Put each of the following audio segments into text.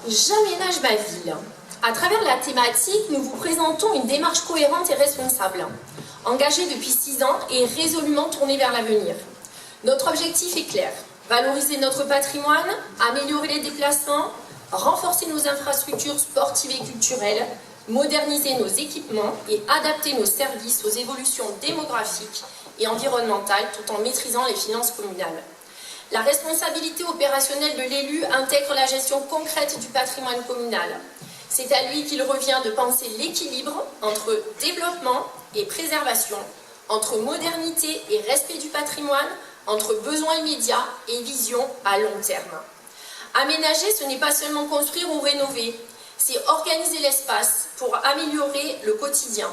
J'aménage ma ville. À travers la thématique, nous vous présentons une démarche cohérente et responsable, engagée depuis 6 ans et résolument tournée vers l'avenir. Notre objectif est clair, valoriser notre patrimoine, améliorer les déplacements, renforcer nos infrastructures sportives et culturelles, moderniser nos équipements et adapter nos services aux évolutions démographiques et environnementales tout en maîtrisant les finances communales. La responsabilité opérationnelle de l'élu intègre la gestion concrète du patrimoine communal. C'est à lui qu'il revient de penser l'équilibre entre développement et préservation, entre modernité et respect du patrimoine, entre besoins immédiats et vision à long terme. Aménager, ce n'est pas seulement construire ou rénover, c'est organiser l'espace pour améliorer le quotidien,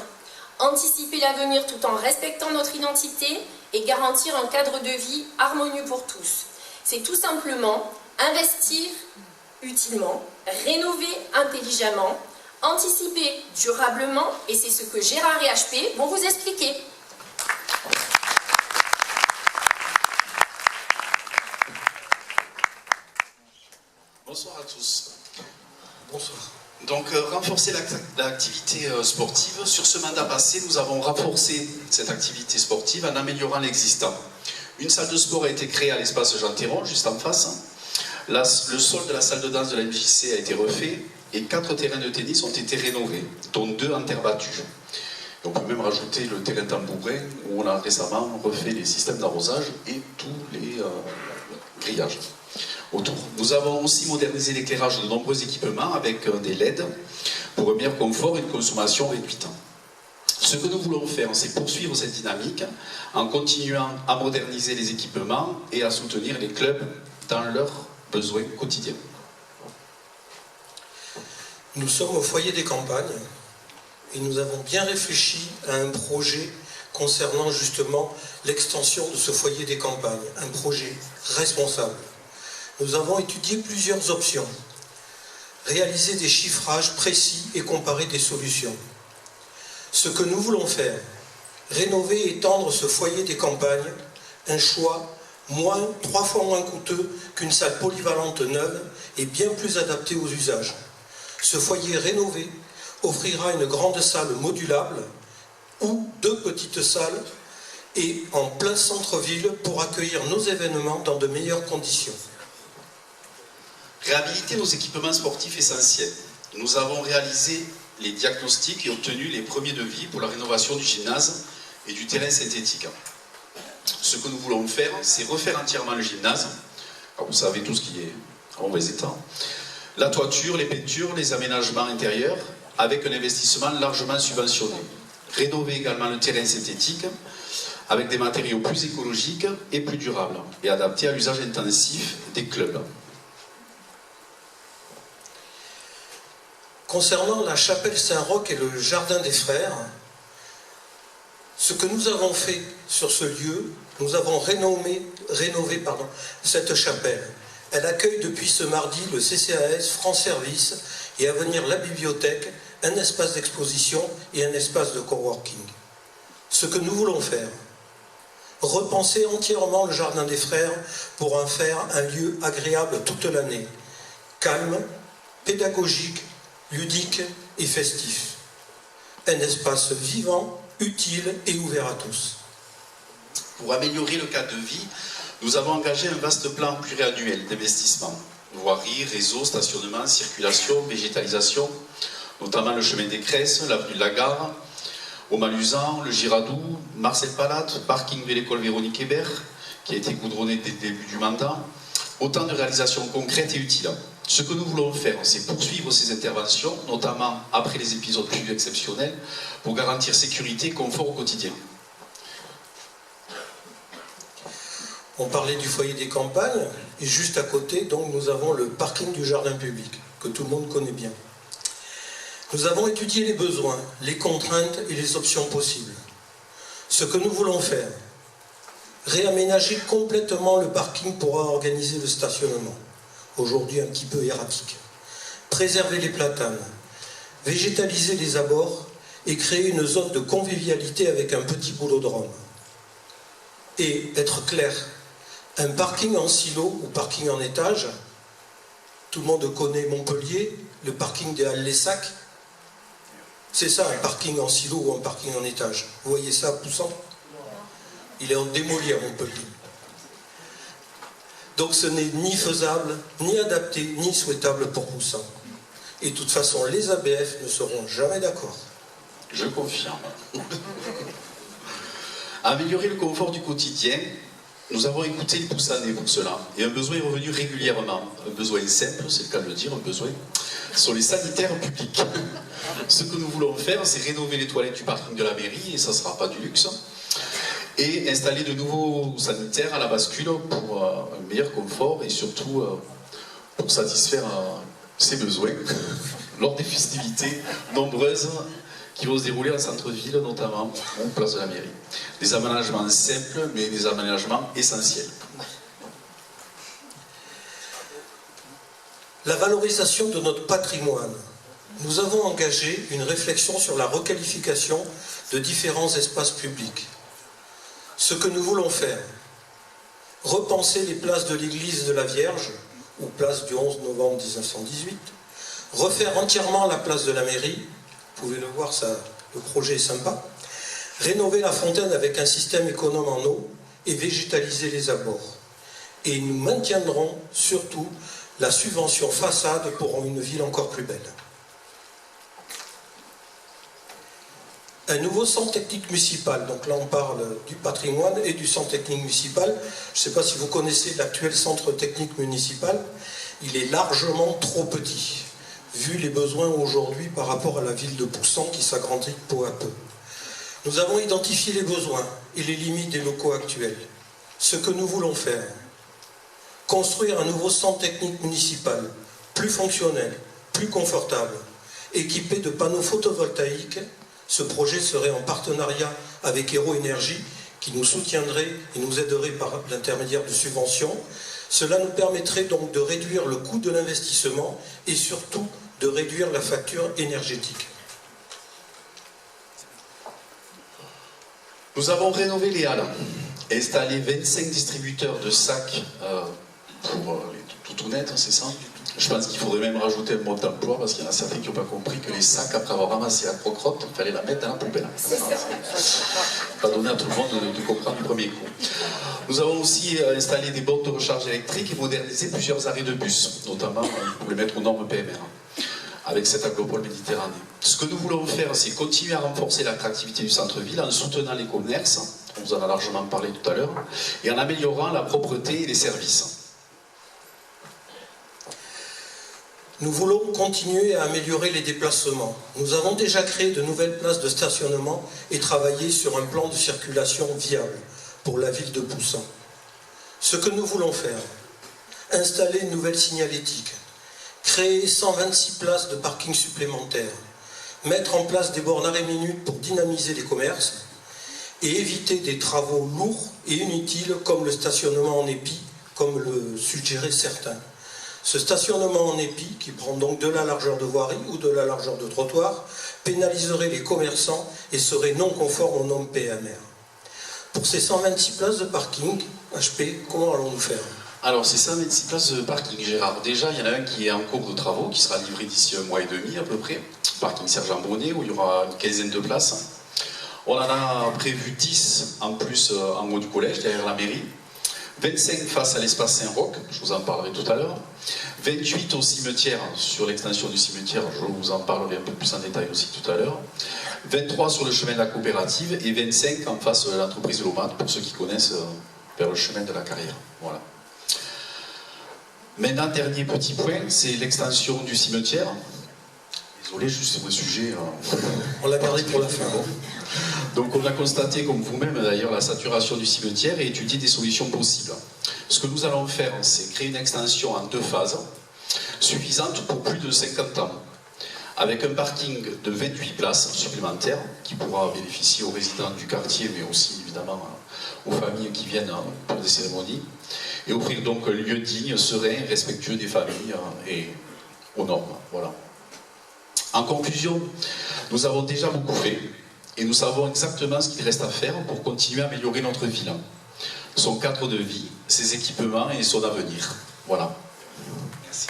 anticiper l'avenir tout en respectant notre identité et garantir un cadre de vie harmonieux pour tous. C'est tout simplement investir utilement, rénover intelligemment, anticiper durablement, et c'est ce que Gérard et HP vont vous expliquer. Bonsoir à tous. Bonsoir. Donc, renforcer l'activité sportive. Sur ce mandat passé, nous avons renforcé cette activité sportive en améliorant l'existant. Une salle de sport a été créée à l'espace Jean Théron, juste en face. Le sol de la salle de danse de la MJC a été refait et 4 terrains de tennis ont été rénovés, dont 2 en terre battue. Et on peut même rajouter le terrain tambourin où on a récemment refait les systèmes d'arrosage et tous les grillages autour. Nous avons aussi modernisé l'éclairage de nombreux équipements avec des LED pour un meilleur confort et une consommation réduite. Ce que nous voulons faire, c'est poursuivre cette dynamique en continuant à moderniser les équipements et à soutenir les clubs dans leurs besoins quotidiens. Nous sommes au foyer des campagnes et nous avons bien réfléchi à un projet concernant justement l'extension de ce foyer des campagnes, un projet responsable. Nous avons étudié plusieurs options, réaliser des chiffrages précis et comparer des solutions. Ce que nous voulons faire, rénover et étendre ce foyer des campagnes, un choix 3 fois moins coûteux qu'une salle polyvalente neuve et bien plus adaptée aux usages. Ce foyer rénové offrira une grande salle modulable ou 2 petites salles et en plein centre-ville pour accueillir nos événements dans de meilleures conditions. Réhabiliter nos équipements sportifs essentiels. Nous avons réalisé les diagnostics et obtenu les premiers devis pour la rénovation du gymnase et du terrain synthétique. Ce que nous voulons faire, c'est refaire entièrement le gymnase. Alors vous savez tout ce qui est en mauvais état. La toiture, les peintures, les aménagements intérieurs, avec un investissement largement subventionné. Rénover également le terrain synthétique, avec des matériaux plus écologiques et plus durables, et adaptés à l'usage intensif des clubs. Concernant la chapelle Saint-Roch et le jardin des frères, ce que nous avons fait sur ce lieu, nous avons rénové cette chapelle. Elle accueille depuis ce mardi le CCAS France Service et à venir la bibliothèque, un espace d'exposition et un espace de coworking. Ce que nous voulons faire, repenser entièrement le jardin des frères pour en faire un lieu agréable toute l'année, calme, pédagogique, ludique et festif. Un espace vivant, utile et ouvert à tous. Pour améliorer le cadre de vie, nous avons engagé un vaste plan pluriannuel d'investissement. Voirie, réseau, stationnement, circulation, végétalisation, notamment le chemin des Cresses, l'avenue de la Gare, au Maluzan, le Girardou, Marcel Palate, parking de l'école Véronique Hébert, qui a été goudronné dès le début du mandat. Autant de réalisations concrètes et utiles. Ce que nous voulons faire, c'est poursuivre ces interventions, notamment après les épisodes plus exceptionnels, pour garantir sécurité et confort au quotidien. On parlait du foyer des campagnes, et juste à côté, donc, nous avons le parking du jardin public, que tout le monde connaît bien. Nous avons étudié les besoins, les contraintes et les options possibles. Ce que nous voulons faire, réaménager complètement le parking pour organiser le stationnement, aujourd'hui un petit peu erratique. Préserver les platanes, végétaliser les abords et créer une zone de convivialité avec un petit boulodrome. Et être clair, un parking en silo ou parking en étage, Tout le monde connaît Montpellier, le parking des Halles-les-Sacs. C'est ça, un parking en silo ou un parking en étage. Vous voyez ça poussant? Il est en démoli à Montpellier. Donc ce n'est ni faisable, ni adapté, ni souhaitable pour Poussin. Et de toute façon, les ABF ne seront jamais d'accord. Je confirme. Améliorer le confort du quotidien, nous avons écouté les Poussanais pour cela. Et un besoin est revenu régulièrement. Un besoin simple, c'est le cas de le dire, un besoin sur les sanitaires publics. Ce que nous voulons faire, c'est rénover les toilettes du parking de la mairie, et ça ne sera pas du luxe, et installer de nouveaux sanitaires à la bascule pour un meilleur confort et surtout pour satisfaire ses besoins lors des festivités nombreuses qui vont se dérouler en centre-ville, notamment en place de la mairie. Des aménagements simples, mais des aménagements essentiels. La valorisation de notre patrimoine. Nous avons engagé une réflexion sur la requalification de différents espaces publics. Ce que nous voulons faire, repenser les places de l'église de la Vierge, ou place du 11 novembre 1918, refaire entièrement la place de la mairie, vous pouvez le voir, ça, le projet est sympa, rénover la fontaine avec un système économe en eau et végétaliser les abords. Et nous maintiendrons surtout la subvention façade pour une ville encore plus belle. Un nouveau centre technique municipal, donc là on parle du patrimoine et du centre technique municipal. Je ne sais pas si vous connaissez l'actuel centre technique municipal, il est largement trop petit, vu les besoins aujourd'hui par rapport à la ville de Poussan qui s'agrandit peu à peu. Nous avons identifié les besoins et les limites des locaux actuels. Ce que nous voulons faire, construire un nouveau centre technique municipal, plus fonctionnel, plus confortable, équipé de panneaux photovoltaïques. Ce projet serait en partenariat avec Hero Énergie, qui nous soutiendrait et nous aiderait par l'intermédiaire de subventions. Cela nous permettrait donc de réduire le coût de l'investissement et surtout de réduire la facture énergétique. Nous avons rénové les halles, installé 25 distributeurs de sacs pour les toutounettes, c'est ça? Je pense qu'il faudrait même rajouter un mode d'emploi parce qu'il y en a certains qui n'ont pas compris que les sacs, après avoir ramassé la croque-crotte, il fallait la mettre dans la poubelle. Pas donné à tout le monde de comprendre du premier coup. Nous avons aussi installé des bornes de recharge électrique et modernisé plusieurs arrêts de bus, notamment pour les mettre aux normes PMR, avec cet agropole Méditerranée. Ce que nous voulons faire, c'est continuer à renforcer l'attractivité du centre-ville en soutenant les commerces, on vous en a largement parlé tout à l'heure, et en améliorant la propreté et les services. Nous voulons continuer à améliorer les déplacements. Nous avons déjà créé de nouvelles places de stationnement et travaillé sur un plan de circulation viable pour la ville de Poussin. Ce que nous voulons faire, installer une nouvelle signalétique, créer 126 places de parking supplémentaires, mettre en place des bornes arrêt minute pour dynamiser les commerces et éviter des travaux lourds et inutiles comme le stationnement en épi, comme le suggéraient certains. Ce stationnement en épi, qui prend donc de la largeur de voirie ou de la largeur de trottoir, pénaliserait les commerçants et serait non conforme aux normes PMR. Pour ces 126 places de parking, HP, comment allons-nous faire? Alors, c'est 126 places de parking, Gérard. Déjà, il y en a un qui est en cours de travaux, qui sera livré d'ici un mois et demi à peu près. Parking Sergent Bonnet, où il y aura une quinzaine de places. On en a prévu 10 en plus en haut du collège, derrière la mairie. 25 face à l'espace Saint-Roch, je vous en parlerai tout à l'heure. 28 au cimetière, sur l'extension du cimetière, je vous en parlerai un peu plus en détail aussi tout à l'heure. 23 sur le chemin de la coopérative et 25 en face de l'entreprise de l'OMAT, pour ceux qui connaissent, vers le chemin de la carrière. Voilà. Maintenant, dernier petit point, c'est l'extension du cimetière. Désolé, juste sur le sujet. On l'a gardé pour la fin. Donc on a constaté, comme vous-même d'ailleurs, la saturation du cimetière et étudié des solutions possibles. Ce que nous allons faire, c'est créer une extension en 2 phases, suffisante pour plus de 50 ans, avec un parking de 28 places supplémentaires, qui pourra bénéficier aux résidents du quartier, mais aussi évidemment aux familles qui viennent pour des cérémonies, et offrir donc un lieu digne, serein, respectueux des familles et aux normes. Voilà. En conclusion, nous avons déjà beaucoup fait, et nous savons exactement ce qu'il reste à faire pour continuer à améliorer notre ville, son cadre de vie, ses équipements et son avenir. Voilà. Merci.